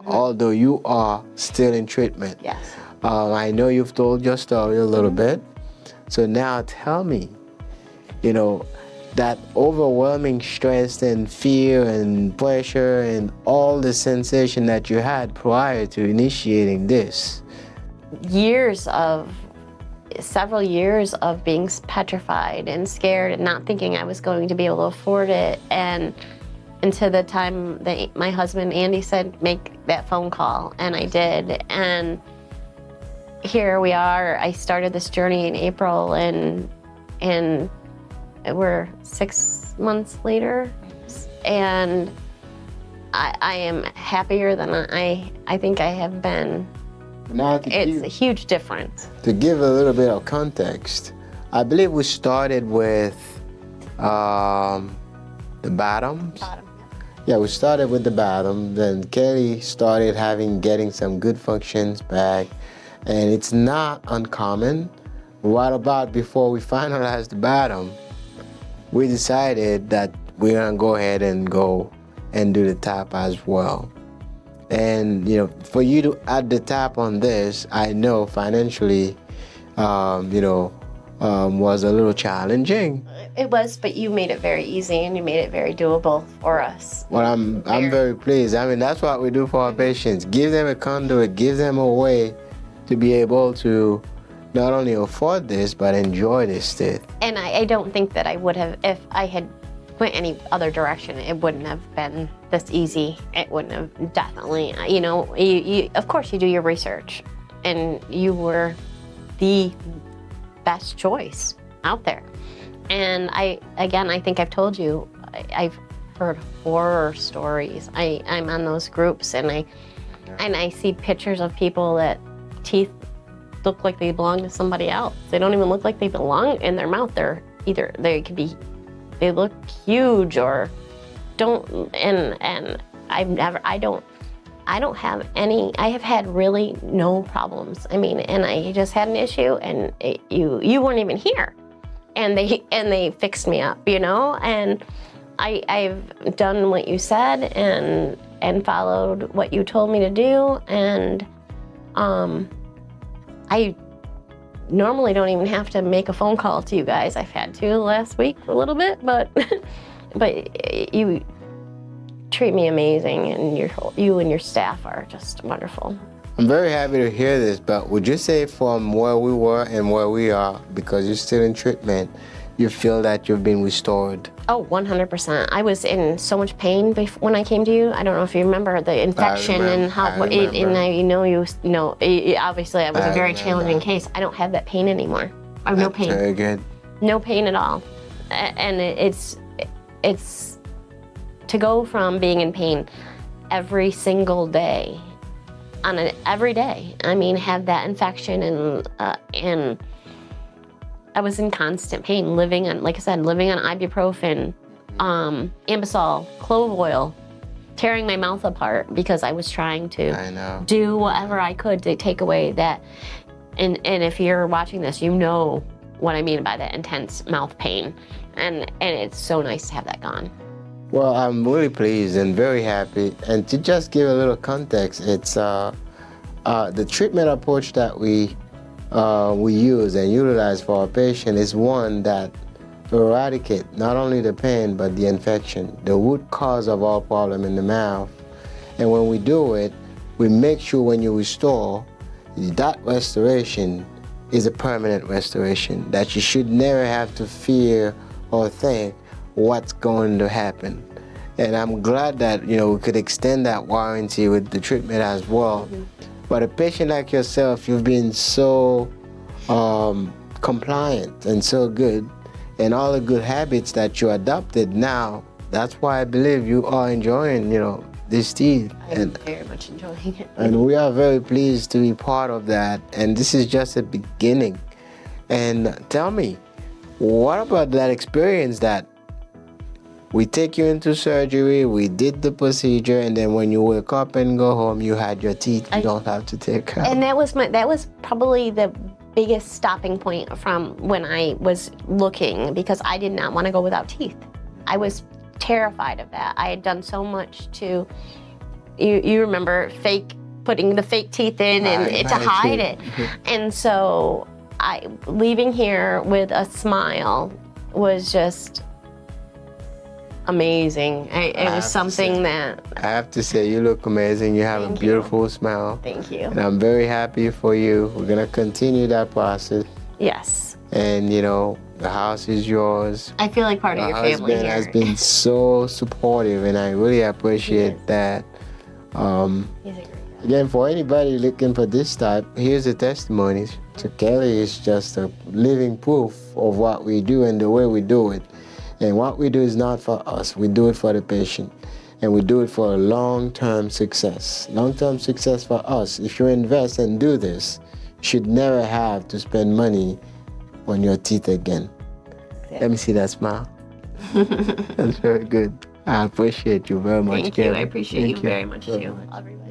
although you are still in treatment. Yes. I know you've told your story a little bit. So now tell me, you know, that overwhelming stress and fear and pressure and all the sensation that you had prior to initiating this. Several years of being petrified and scared and not thinking I was going to be able to afford it. And until the time that my husband, Andy, said, make that phone call, and I did. And here we are. I started this journey in April, and we're 6 months later, and I am happier than I think I have been. Now it's a huge difference. To give a little bit of context, I believe we started with the bottoms. Yeah, we started with the bottom. Then Kelly started getting some good functions back, and it's not uncommon. What about before we finalized the bottom, we decided that we're gonna go ahead and do the top as well. And you know, for you to add the top on this, I know financially, was a little challenging. It was, but you made it very easy and you made it very doable for us. Well, I'm very pleased. I mean, that's what we do for our patients. Give them a conduit, give them a way to be able to not only afford this, but enjoy this teeth. And I don't think that I would have, if I had went any other direction, it wouldn't have been this easy. It wouldn't have, definitely. You know, you of course you do your research, and you were the best choice out there. And I think I've told you, I've heard horror stories. I'm on those groups, and I see pictures of people that teeth look like they belong to somebody else. They don't even look like they belong in their mouth. They look huge or don't, and I don't have any. I have had really no problems. I mean, and I just had an issue, and you weren't even here, and they fixed me up, you know. And I've done what you said and followed what you told me to do, and I normally don't even have to make a phone call to you guys. I've had to last week a little bit, but you treat me amazing, and you and your staff are just wonderful. I'm very happy to hear this, but would you say from where we were and where we are, because you're still in treatment, you feel that you've been restored? Oh, 100%. I was in so much pain when I came to you. I don't know if you remember the infection and how. Obviously, I was a very challenging case. I don't have that pain anymore. I have no pain. Very good. No pain at all, and it's to go from being in pain every single day, every day. I mean, have that infection and. I was in constant pain, living on ibuprofen, Ambisol, clove oil, tearing my mouth apart because I was trying to do whatever I could to take away that. And if you're watching this, you know what I mean by that intense mouth pain. And it's so nice to have that gone. Well, I'm really pleased and very happy. And to just give a little context, it's the treatment approach that we use and utilize for our patient is one that eradicate not only the pain but the infection, the root cause of all problem in the mouth. And when we do it, we make sure when you restore, that restoration is a permanent restoration, that you should never have to fear or think what's going to happen. And I'm glad that we could extend that warranty with the treatment as well. Mm-hmm. But a patient like yourself, you've been so compliant and so good, and all the good habits that you adopted now, that's why I believe you are enjoying, this teeth. I'm very much enjoying it. And we are very pleased to be part of that. And this is just a beginning. And tell me, what about that experience that we take you into surgery, we did the procedure, and then when you wake up and go home, you had your teeth you don't have to take out. And that was probably the biggest stopping point from when I was looking, because I did not want to go without teeth. I was terrified of that. I had done so much to you remember putting the fake teeth in and to hide it. And so leaving here with a smile was just amazing. It was something that... I have to say, you look amazing. You have a beautiful smile. Thank you. And I'm very happy for you. We're going to continue that process. Yes. And, you know, the house is yours. I feel like part of your family here. My husband has been so supportive, and I really appreciate that. He's a great guy. Again, for anybody looking for this type, here's a testimony. So Kelly is just a living proof of what we do and the way we do it. And what we do is not for us. We do it for the patient. And we do it for a long-term success. Long-term success for us. If you invest and do this, you should never have to spend money on your teeth again. Exactly. Let me see that smile. That's very good. I appreciate you very much, Thank Kelly. you. I appreciate you very much, too. Everybody.